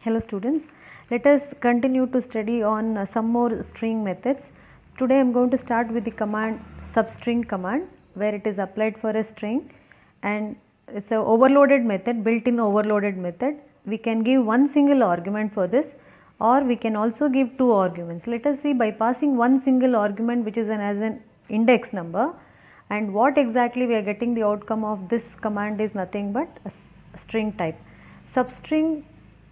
Hello students, let us continue to study on some more string methods. Today I am going to start with the command substring command, where it is applied for a string, and it's a overloaded method, built-in overloaded method. We can give one single argument for this, or we can also give two arguments. Let us see, by passing one single argument which is as an index number, and what exactly we are getting, the outcome of this command is nothing but a string type. Substring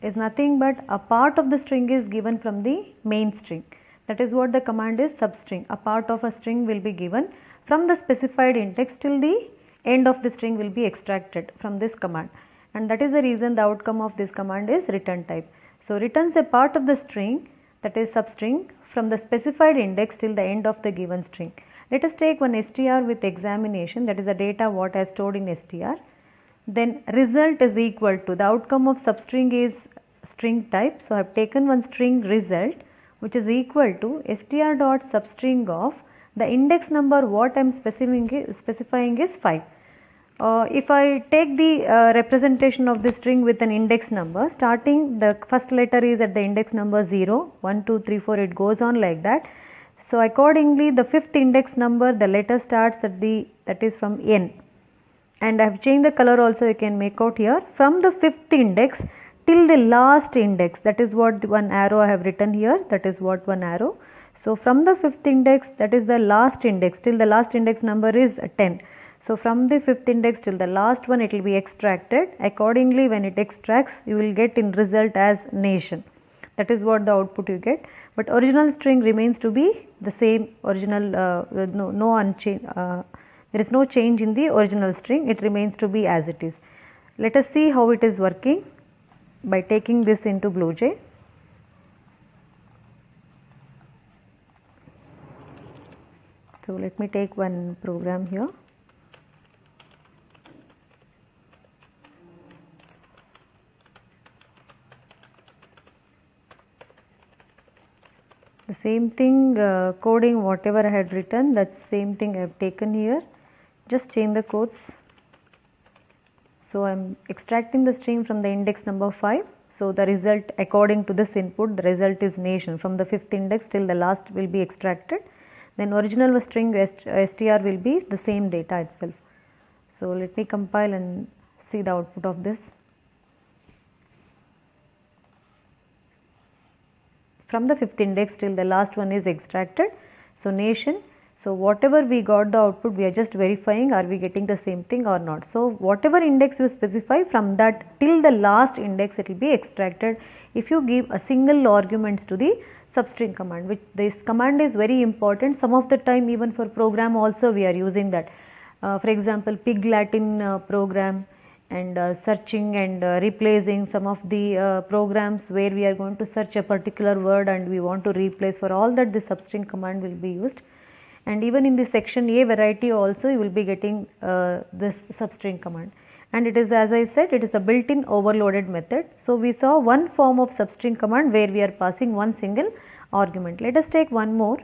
is nothing but a part of the string is given from the main string. That is what the command is, substring. A part of a string will be given from the specified index till the end of the string will be extracted from this command, and that is the reason the outcome of this command is return type. So returns a part of the string, that is substring, from the specified index till the end of the given string. Let us take one str with examination, that is the data what I have stored in str. Then result is equal to, the outcome of substring is string type. So I have taken one string result which is equal to str dot substring of the index number what I am specifying is 5. If I take the representation of the string with an index number, starting the first letter is at the index number 0, 1, 2, 3, 4, it goes on like that. So accordingly the fifth index number, the letter starts at that is from n. And I have changed the color also, you can make out here, from the fifth index till the last index. That is what one arrow I have written here, that is what one arrow. So from the fifth index, that is the last index, till the last index number is 10. So from the fifth index till the last one it will be extracted. Accordingly when it extracts, you will get in result as nation. That is what the output you get, but original string remains to be the same original, there is no change in the original string, it remains to be as it is. Let us see how it is working by taking this into BlueJ. So let me take one program here. The same thing, coding whatever I had written, that same thing I have taken here. Just change the codes. So I am extracting the string from the index number 5. So the result according to this input, the result is nation. From the fifth index till the last will be extracted. Then original string str will be the same data itself. So let me compile and see the output of this. From the fifth index till the last one is extracted. So nation. So whatever we got the output, we are just verifying are we getting the same thing or not. So whatever index you specify, from that till the last index it will be extracted if you give a single arguments to the substring command, which this command is very important. Some of the time even for program also we are using that. For example, pig Latin program, and searching and replacing some of the programs where we are going to search a particular word and we want to replace, for all that the substring command will be used. And even in the section A variety also you will be getting this substring command, and it is, as I said, it is a built-in overloaded method. So we saw one form of substring command where we are passing one single argument. Let us take one more,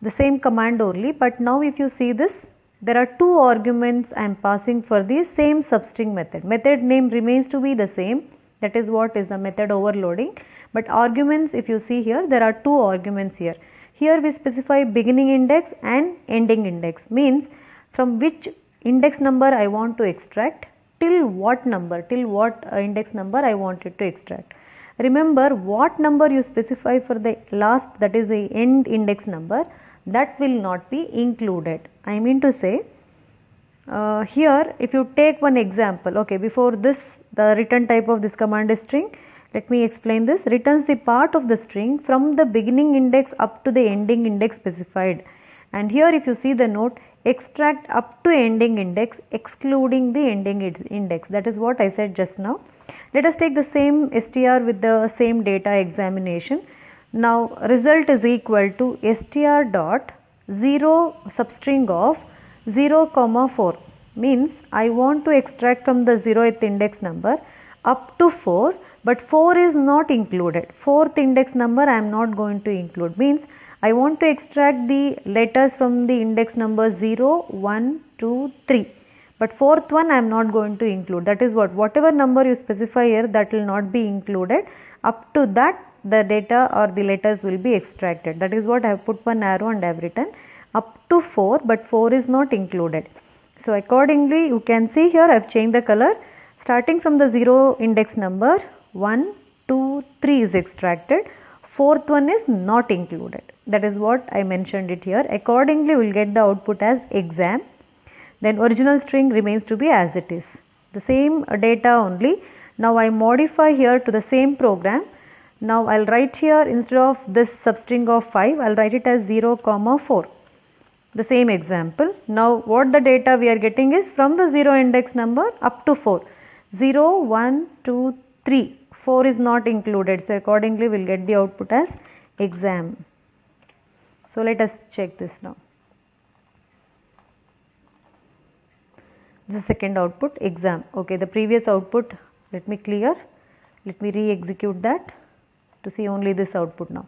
the same command only, but now if you see this, there are two arguments I am passing for the same substring method. Method name remains to be the same, that is what is the method overloading, but arguments, if you see here, there are two arguments here. Here we specify beginning index and ending index, means from which index number I want to extract, till what number, till what index number I wanted to extract. Remember, what number you specify for the last, that is the end index number, that will not be included. I mean to say, here if you take one example, okay, before this the return type of this command is string. Let me explain this. Returns the part of the string from the beginning index up to the ending index specified, and here if you see the note, extract up to ending index excluding the ending index, that is what I said just now. Let us take the same str with the same data examination. Now result is equal to str dot 0 substring of 0, 4, means I want to extract from the 0th index number up to 4, but 4 is not included. 4th index number I am not going to include, means I want to extract the letters from the index number 0, 1, 2, 3, but fourth one I am not going to include. That is whatever number you specify here, that will not be included. Up to that the data or the letters will be extracted. That is what I have put one arrow and I have written up to 4, but 4 is not included. So accordingly you can see here I have changed the color. Starting from the 0 index number, 1, 2, 3 is extracted. Fourth one is not included. That is what I mentioned it here. Accordingly we will get the output as exam. Then original string remains to be as it is. The same data only. Now I modify here to the same program. Now I will write here, instead of this substring of 5, I will write it as 0, 4. The same example. Now what the data we are getting is from the 0 index number up to 4. 0, 1, 2, 3. 4 is not included. So accordingly we will get the output as exam. So let us check this now. The second output, exam. Okay, the previous output, let me clear. Let me re-execute that to see only this output now.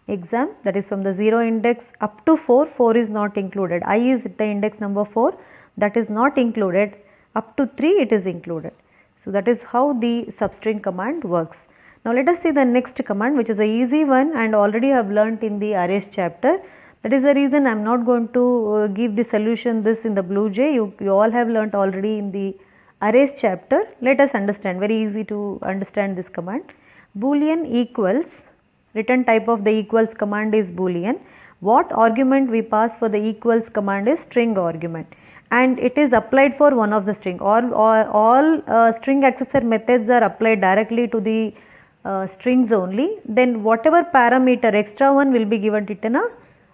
Exam, that is from the 0 index up to 4, 4 is not included. I is the index number 4, that is not included. Up to 3 it is included. So that is how the substring command works. Now let us see the next command, which is a easy one and already have learnt in the arrays chapter. That is the reason I am not going to give the solution this in the BlueJ. You all have learnt already in the arrays chapter. Let us understand, very easy to understand this command. Boolean equals, return type of the equals command is boolean. What argument we pass for the equals command is string argument, and it is applied for one of the string. All string accessor methods are applied directly to the strings only. Then whatever parameter extra one will be given it in a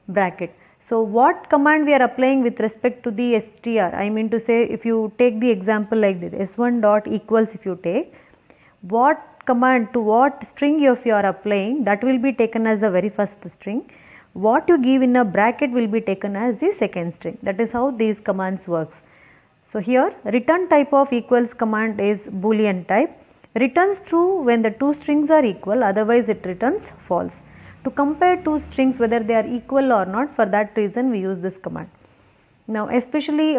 bracket. So what command we are applying with respect to the str? I mean to say, if you take the example like this, s1 dot equals, if you take, what command to what string if you are applying, that will be taken as the very first string. What you give in a bracket will be taken as the second string. That is how these commands works. So here return type of equals command is boolean type. Returns true when the two strings are equal, otherwise it returns false. To compare two strings whether they are equal or not, for that reason we use this command. Now especially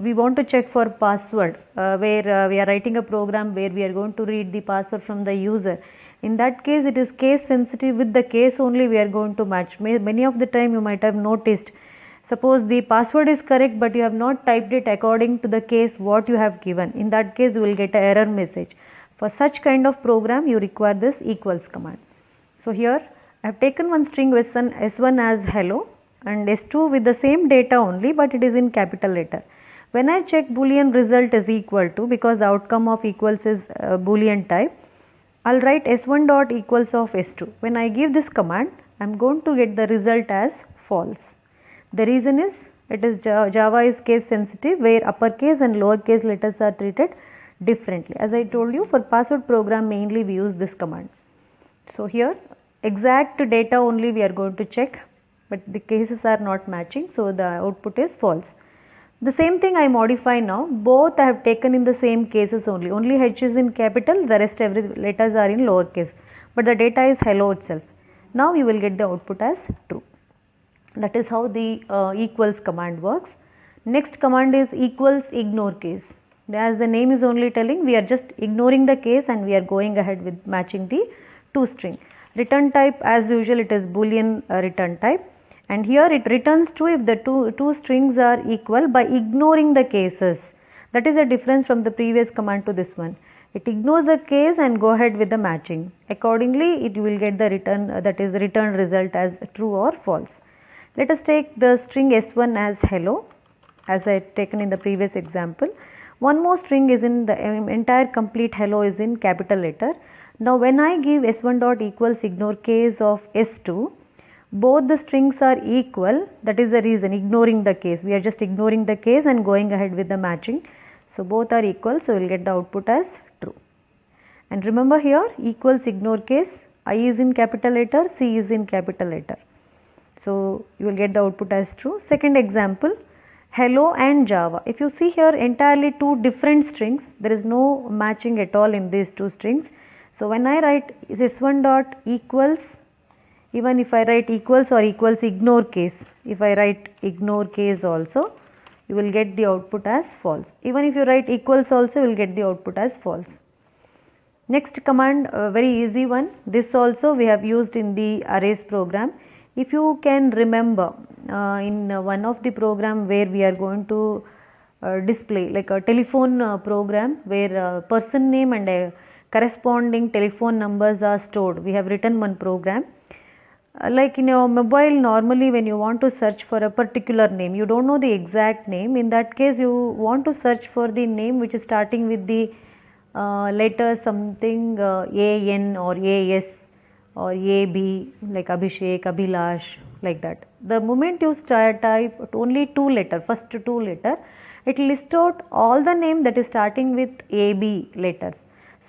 we want to check for password, where we are writing a program where we are going to read the password from the user. In that case it is case sensitive. With the case only we are going to match. Many of the time you might have noticed, suppose the password is correct but you have not typed it according to the case what you have given. In that case you will get an error message. For such kind of program you require this equals command. So here I have taken one string with s1 as hello and s2 with the same data only, but it is in capital letter. When I check boolean result is equal to, because the outcome of equals is boolean type, I will write s1 dot equals of s2. When I give this command, I am going to get the result as false. The reason is, it is Java is case sensitive, where uppercase and lowercase letters are treated differently. As I told you, for password program mainly we use this command. So here exact data only we are going to check, but the cases are not matching, so the output is false. The same thing I modify now. Both I have taken in the same cases only. Only H is in capital, the rest every letters are in lowercase, but the data is hello itself. Now you will get the output as true. That is how the equals command works. Next command is equals ignore case. As the name is only telling, we are just ignoring the case and we are going ahead with matching the two string. Return type as usual, it is boolean return type, and here it returns true if the two strings are equal by ignoring the cases. That is a difference from the previous command to this one. It ignores the case and go ahead with the matching. Accordingly it will get the return, that is return result as true or false. Let us take the string s1 as hello, as I had taken in the previous example. One more string is in the entire complete hello is in capital letter. Now when I give s1 dot equals ignore case of s2, both the strings are equal. That is the reason, ignoring the case. We are just ignoring the case and going ahead with the matching. So both are equal, so we will get the output as true. And remember here, equals ignore case, I is in capital letter, C is in capital letter. So you will get the output as true. Second example, hello and Java. If you see here, entirely two different strings, there is no matching at all in these two strings. So when I write s1 dot equals, even if I write equals or equals ignore case, if I write ignore case also, you will get the output as false. Even if you write equals also, you will get the output as false. Next command, very easy one. This also we have used in the arrays program. If you can remember, in one of the program where we are going to display like a telephone program where person name and a corresponding telephone numbers are stored. We have written one program. Like in your mobile, normally when you want to search for a particular name, you don't know the exact name. In that case, you want to search for the name which is starting with the letter something AN or AS or AB, like Abhishek, Abhilash, like that. The moment you type only two letter, first two letter, it will list out all the name that is starting with AB letters.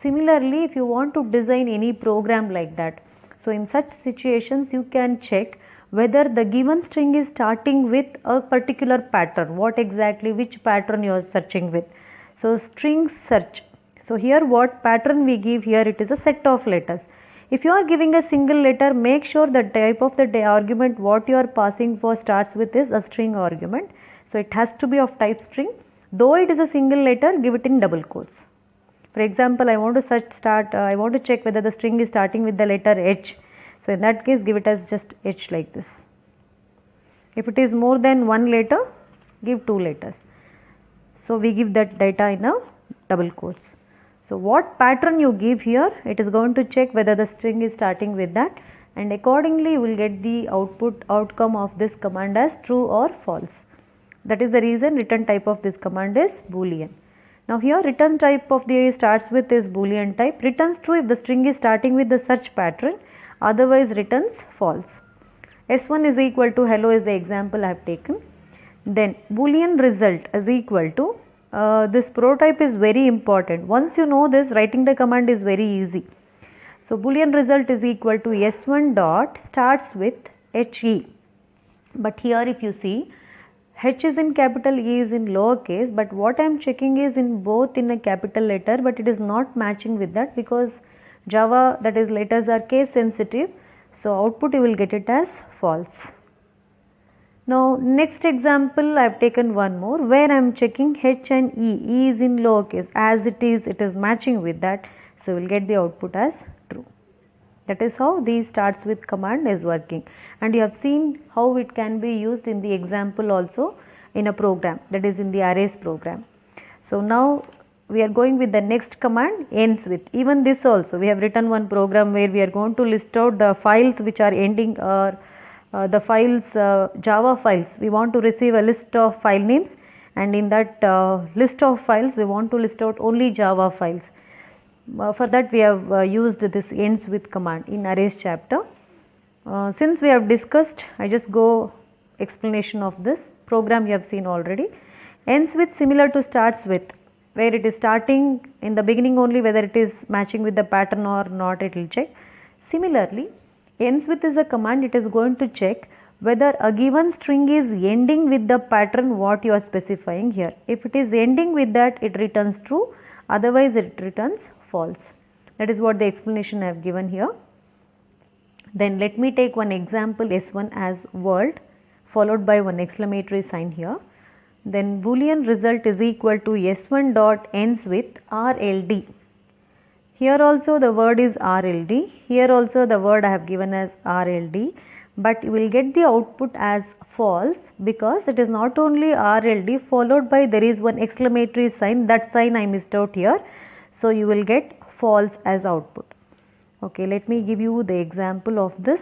Similarly, if you want to design any program like that, so in such situations you can check whether the given string is starting with a particular pattern, what exactly, which pattern you are searching with. So string search. So here what pattern we give here, it is a set of letters. If you are giving a single letter, make sure the type of the argument what you are passing for starts with is a string argument. So it has to be of type string. Though it is a single letter, give it in double quotes. For example, I want to I want to check whether the string is starting with the letter H. So in that case, give it as just H like this. If it is more than one letter, give two letters. So we give that data in a double quotes. So what pattern you give here, it is going to check whether the string is starting with that, and accordingly you will get the outcome of this command as true or false. That is the reason return type of this command is Boolean. Now here return type of the starts with is Boolean type, returns true if the string is starting with the search pattern, otherwise returns false. S1 is equal to hello is the example I have taken. Then Boolean result is equal to, this prototype is very important. Once you know this, writing the command is very easy. So Boolean result is equal to S1 dot starts with HE. But here if you see, H is in capital, E is in lowercase, but what I am checking is in both in a capital letter, but it is not matching with that because Java, that is letters are case sensitive. So output you will get it as false. Now next example I have taken one more where I am checking H and E. E is in lowercase, as it is matching with that. So we will get the output as true. That is how the starts with command is working, and you have seen how it can be used in the example also in a program, that is in the arrays program. So now we are going with the next command, ends with. Even this also we have written one program where we are going to list out the files which are ending the files, Java files. We want to receive a list of file names, and in that list of files we want to list out only Java files. For that we have used this ends with command in arrays chapter. Since we have discussed, I just go explanation of this program you have seen already. Ends with similar to starts with, where it is starting in the beginning only whether it is matching with the pattern or not, it will check. Similarly, ends with is a command, it is going to check whether a given string is ending with the pattern what you are specifying here. If it is ending with that, it returns true, otherwise it returns false. That is what the explanation I have given here. Then let me take one example, S1 as world followed by one exclamatory sign here. Then Boolean result is equal to S1 dot ends with RLD. Here also the word is RLD, here also the word I have given as RLD, but you will get the output as false because it is not only RLD followed by there is one exclamatory sign, that sign I missed out here. So you will get false as output. Okay, let me give you the example of this,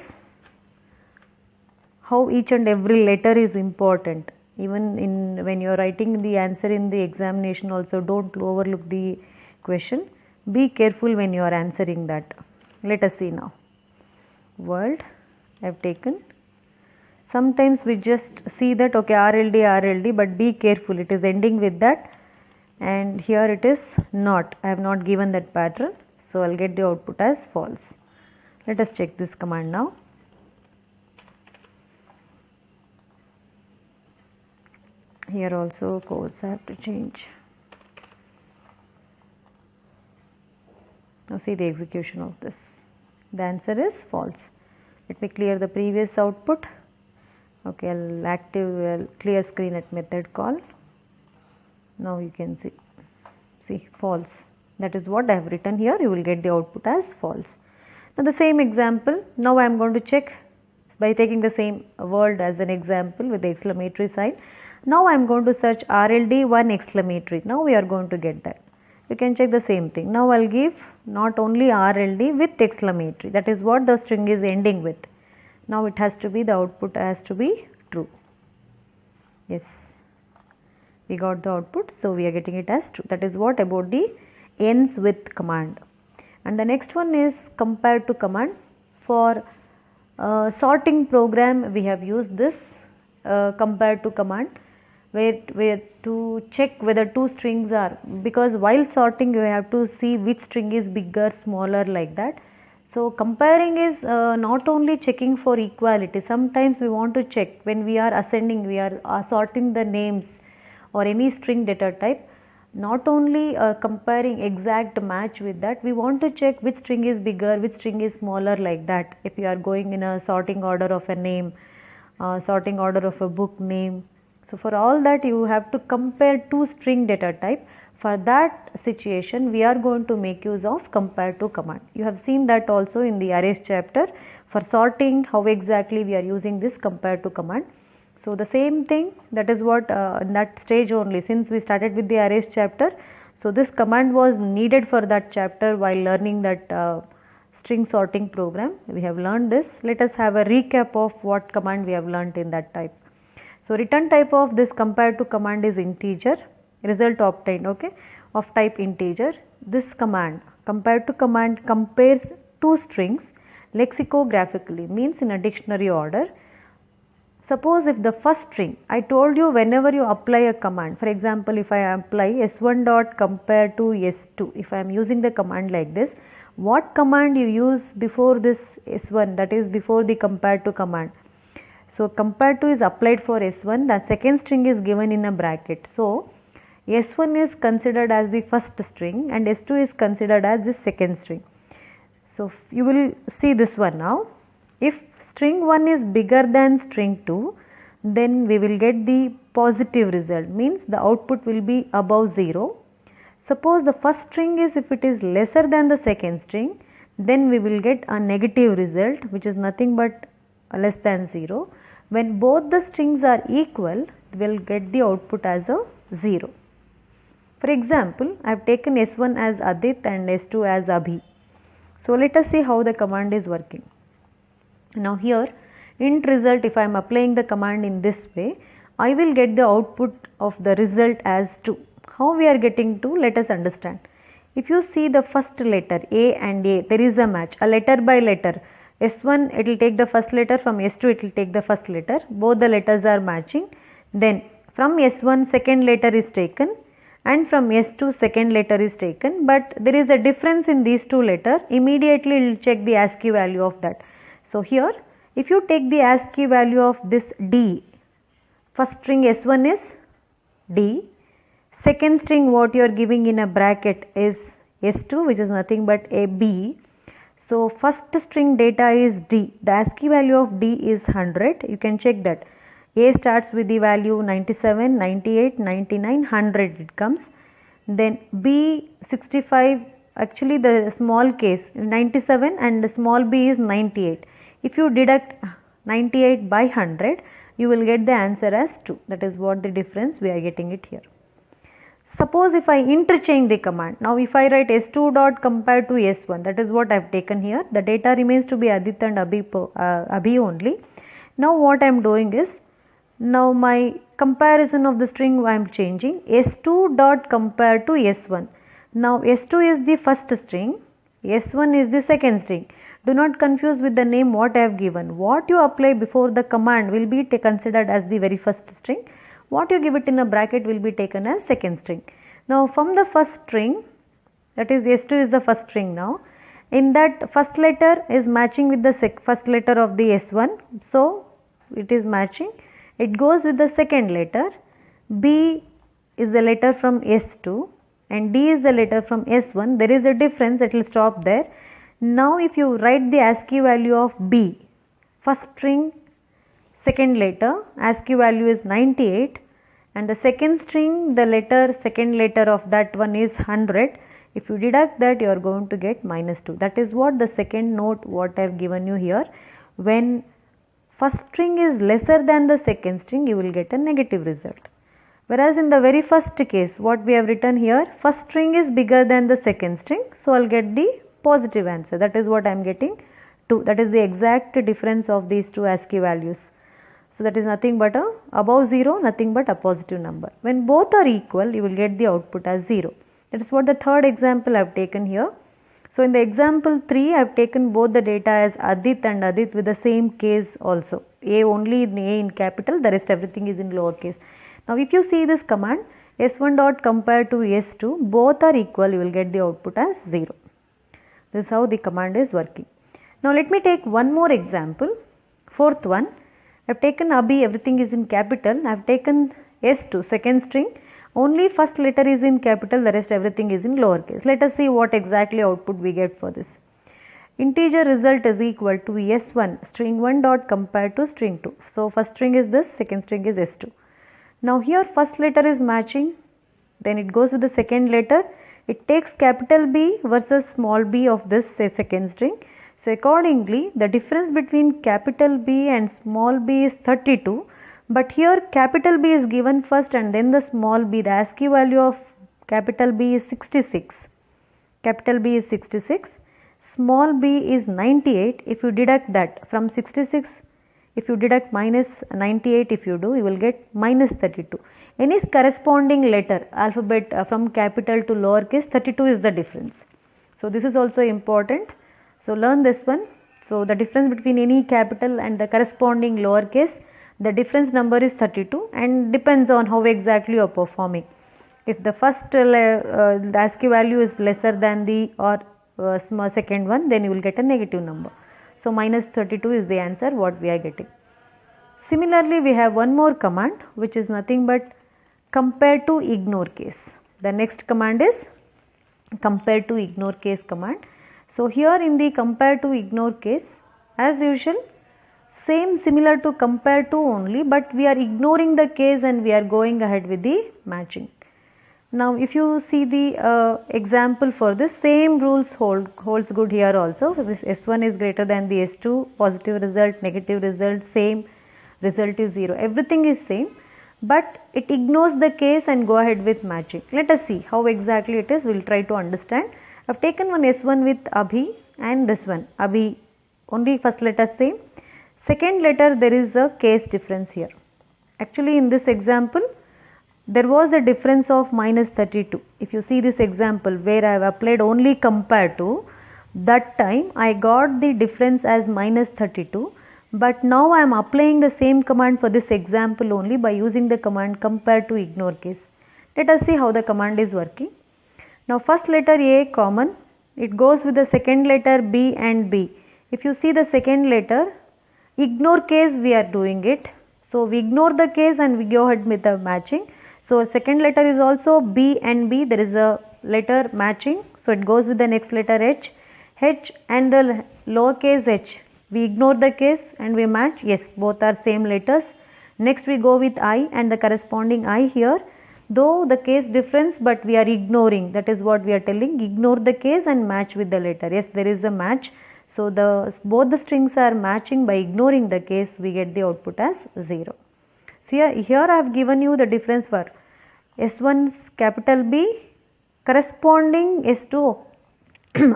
how each and every letter is important. Even in when you are writing the answer in the examination also, don't overlook the question. Be careful when you are answering that. Let us see now. World I have taken. Sometimes we just see that okay RLD, but be careful, it is ending with that, and here it is not. I have not given that pattern, so I will get the output as false. Let us check this command now. Here also codes I have to change. Now see the execution of this. The answer is false. Let me clear the previous output. Okay, I'll clear screen at method call. Now you can see false. That is what I have written here. You will get the output as false. Now the same example, now I am going to check by taking the same word as an example with the exclamatory sign. Now I am going to search RLD 1 exclamatory. Now we are going to get that. You can check the same thing. Now I will give not only RLD with exclamatory. That is what the string is ending with. Now it has to be, the output has to be true. Yes, we got the output, so we are getting it as true. That is what about the ends with command. And the next one is compare to command. For sorting program we have used this compare to command, where to check whether two strings are, because while sorting you have to see which string is bigger, smaller, like that. So comparing is not only checking for equality. Sometimes we want to check when we are ascending, we are sorting the names or any string data type. Not only comparing exact match with that, we want to check which string is bigger, which string is smaller, like that. If you are going in a sorting order of a name, sorting order of a book name. So for all that you have to compare two string data type. For that situation we are going to make use of compare to command. You have seen that also in the arrays chapter. For sorting, how exactly we are using this compare to command. So the same thing, that is what in that stage only, since we started with the arrays chapter. So this command was needed for that chapter while learning that string sorting program. We have learned this. Let us have a recap of what command we have learnt in that type. So return type of this compare to command is integer, result obtained, okay, of type integer. This command compare to command compares two strings lexicographically, means in a dictionary order. Suppose if the first string, I told you whenever you apply a command, for example if I apply s1 dot compare to s2, if I am using the command like this, what command you use before this s1, that is before the compare to command. So compare to is applied for s1, the second string is given in a bracket. So s1 is considered as the first string and s2 is considered as the second string. So you will see this one now. If string 1 is bigger than string 2, then we will get the positive result, means the output will be above 0. Suppose the first string is, if it is lesser than the second string, then we will get a negative result, which is nothing but less than 0. When both the strings are equal, we will get the output as a 0. For example, I have taken s1 as Adit and s2 as Abhi. So let us see how the command is working. Now here int result, if I am applying the command in this way, I will get the output of the result as 2. How we are getting 2? Let us understand. If you see the first letter A and A, there is a match, a letter by letter. S1 it will take the first letter, from S2 it will take the first letter, both the letters are matching. Then from S1 second letter is taken and from S2 second letter is taken, but there is a difference in these two letters. Immediately it will check the ASCII value of that. So here if you take the ASCII value of this D, first string S1 is D, second string what you are giving in a bracket is S2, which is nothing but a B. So first string data is D, the ASCII value of D is 100, you can check that. A starts with the value 97, 98, 99, 100 it comes. Then B 65, actually the small case 97 and the small b is 98. If you deduct 98 by 100, you will get the answer as 2. That is what the difference we are getting it here. Suppose if I interchange the command, now if I write s2 dot compare to s1, that is what I have taken here. The data remains to be Adit and Abhi only. Now what I am doing is, now my comparison of the string I am changing, s2 dot compare to s1. Now s2 is the first string, s1 is the second string. Do not confuse with the name what I have given. What you apply before the command will be considered as the very first string. What you give it in a bracket will be taken as second string. Now from the first string, that is S2 is the first string now. In that first letter is matching with the first letter of the S1. So it is matching. It goes with the second letter. B is the letter from S2 and D is the letter from S1. There is a difference, it will stop there. Now if you write the ASCII value of B, first string second letter, ASCII value is 98 and the second string, the second letter of that one is 100. If you deduct that, you are going to get -2. That is what the second note what I have given you here. When first string is lesser than the second string, you will get a negative result. Whereas in the very first case, what we have written here, first string is bigger than the second string, so I will get the positive answer. That is what I am getting 2. That is the exact difference of these two ASCII values. So that is nothing but above 0, nothing but a positive number. When both are equal, you will get the output as 0. That is what the third example I have taken here. So in the example 3, I have taken both the data as Adit and Adit with the same case also. A only in A in capital, the rest everything is in lowercase. Now if you see this command, S1 dot compare to S2, both are equal, you will get the output as 0. This is how the command is working. Now let me take one more example, fourth one. I have taken Abhi, everything is in capital. I have taken S2, second string, only first letter is in capital, the rest everything is in lowercase. Let us see what exactly output we get for this. Integer result is equal to S1 string 1 dot compare to string 2. So first string is this, second string is S2. Now here first letter is matching, then it goes with the second letter. It takes capital B versus small b of this second string. So accordingly, the difference between capital B and small b is 32, but here capital B is given first and then the small b. The ASCII value of capital B is 66. Capital B is 66. Small b is 98. If you deduct that from 66, if you deduct minus 98, if you do, you will get minus 32. Any corresponding letter, alphabet from capital to lowercase, 32 is the difference. So this is also important. So learn this one. So the difference between any capital and the corresponding lowercase, the difference number is 32 and depends on how exactly you are performing. If the first the ASCII value is lesser than the second one, then you will get a negative number. So minus 32 is the answer what we are getting. Similarly, we have one more command which is nothing but compare to ignore case. The next command is compare to ignore case command. So here in the compare to ignore case, as usual, same similar to compare to only, but we are ignoring the case and we are going ahead with the matching. Now if you see the example for this, same rules holds good here also. This S1 is greater than the S2, positive result, negative result, same, result is 0. Everything is same, but it ignores the case and go ahead with matching. Let us see how exactly it is. We will try to understand. I have taken one S1 with Abhi and this one Abhi, only first letter same. Second letter there is a case difference here. Actually in this example there was a difference of minus 32. If you see this example where I have applied only compare to, that time I got the difference as minus 32, but now I am applying the same command for this example only by using the command compare to ignore case. Let us see how the command is working. Now first letter A common, it goes with the second letter B and B. If you see the second letter, ignore case we are doing it. So we ignore the case and we go ahead with the matching. So second letter is also B and B, there is a letter matching. So it goes with the next letter H. H and the lowercase h, we ignore the case and we match. Yes, both are same letters. Next we go with I and the corresponding I here. Though the case difference, but we are ignoring, that is what we are telling, ignore the case and match with the letter. Yes, there is a match. So both the strings are matching. By ignoring the case, we get the output as 0. So here I have given you the difference for S1's capital B, corresponding S2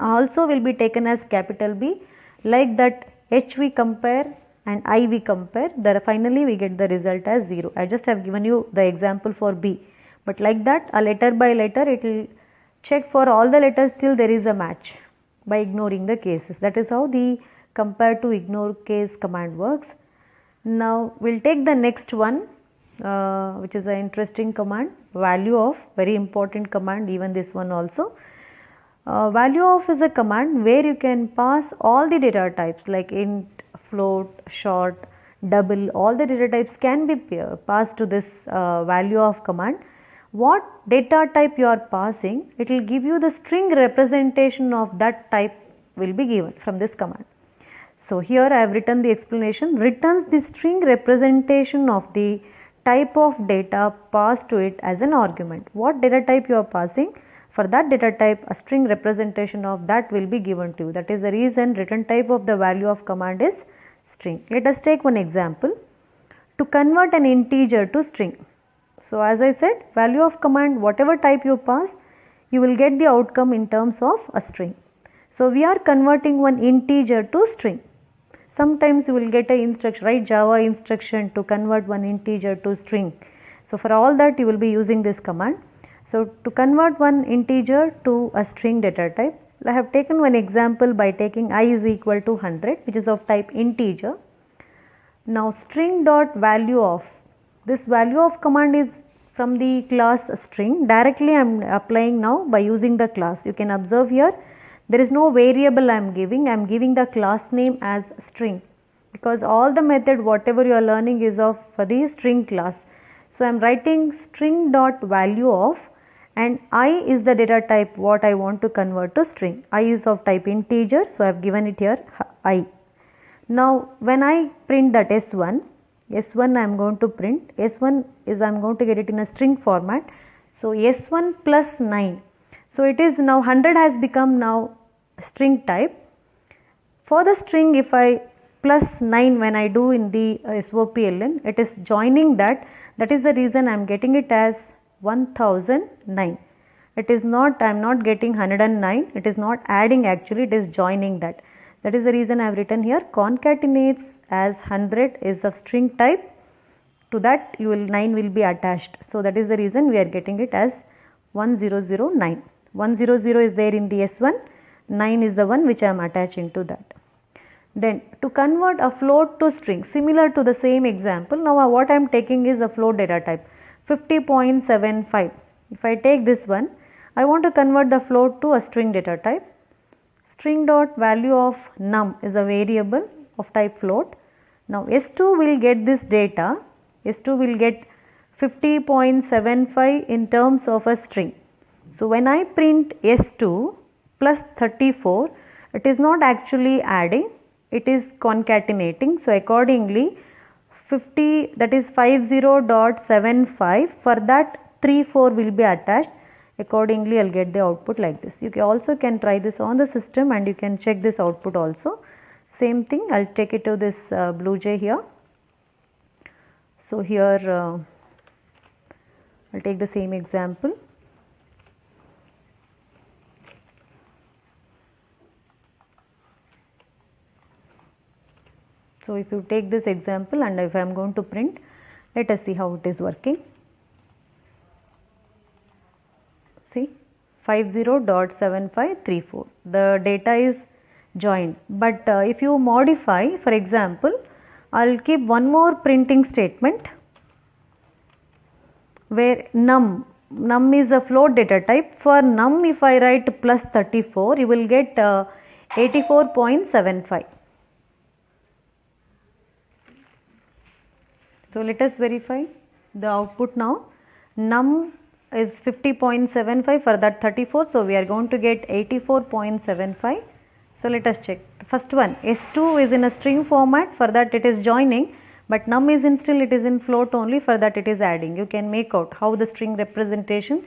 also will be taken as capital B. Like that H we compare and I we compare, finally we get the result as 0. I just have given you the example for B. But like that, a letter by letter, it will check for all the letters till there is a match by ignoring the cases. That is how the compare to ignore case command works. Now we will take the next one, which is an interesting command, value of, very important command, even this one also. Value of is a command where you can pass all the data types like int, float, short, double, all the data types can be passed to this value of command. What data type you are passing, it will give you the string representation of that type will be given from this command. So here I have written the explanation, returns the string representation of the type of data passed to it as an argument. What data type you are passing, for that data type a string representation of that will be given to you. That is the reason return type of the value of command is string. Let us take one example. To convert an integer to string. So as I said, value of command, whatever type you pass, you will get the outcome in terms of a string. So we are converting one integer to string. Sometimes you will get a instruction, write Java instruction to convert one integer to string. So for all that you will be using this command. So to convert one integer to a string data type, I have taken one example by taking I is equal to 100, which is of type integer. Now string dot value of, this value of command is from the class string. Directly I am applying now by using the class. You can observe here, there is no variable I am giving the class name as string, because all the method whatever you are learning is of the string class. So I am writing string dot value of, and I is the data type what I want to convert to string. I is of type integer, so I have given it here I. Now when I print that S1 I am going to print, S1 is I am going to get it in a string format. So S1 plus 9. So it is now 100 has become now string type. For the string, if I plus 9 when I do in the SOPLN, it is joining that. That is the reason I am getting it as 1009. It is not, I am not getting 109, it is not adding, actually it is joining that. That is the reason I have written here concatenates as 100 is of string type, to that 9 will be attached. So that is the reason we are getting it as 1009. 100 is there in the S1, 9 is the one which I am attaching to that. Then to convert a float to string, similar to the same example, now what I am taking is a float data type 50.75. If I take this one, I want to convert the float to a string data type. String dot value of num is a variable of type float. Now S2 will get this data, S2 will get 50.75 in terms of a string. So when I print S2 plus 34, it is not actually adding, it is concatenating. So accordingly 50, that is 50.75, for that 34 will be attached. Accordingly I will get the output like this. You also can try this on the system and you can check this output also. Same thing, I will take it to this BlueJ here. So here I will take the same example. So if you take this example and if I am going to print, let us see how it is working. See 50.7534, the data is joined, but if you modify, for example, I will keep one more printing statement where num is a float data type. For num if I write plus 34, you will get 84.75. So let us verify the output now. Num is 50.75, for that 34, so we are going to get 84.75. So let us check. First one, S2 is in a string format, for that it is joining, but num is in still it is in float only, for that it is adding. You can make out how the string representation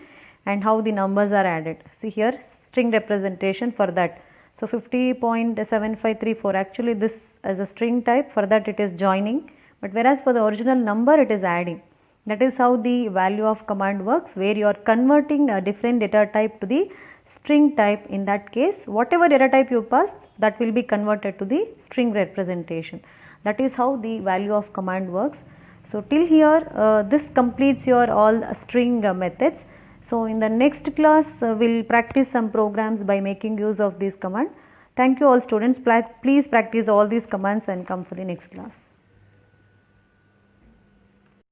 and how the numbers are added. See here, string representation for that. So 50.7534, actually this as a string type, for that it is joining, but whereas for the original number it is adding. That is how the value of command works, where you are converting a different data type to the string type. In that case, whatever data type you pass, that will be converted to the string representation. That is how the value of command works. So till here this completes your all string methods. So in the next class we will practice some programs by making use of this command. Thank you all students. Please practice all these commands and come for the next class.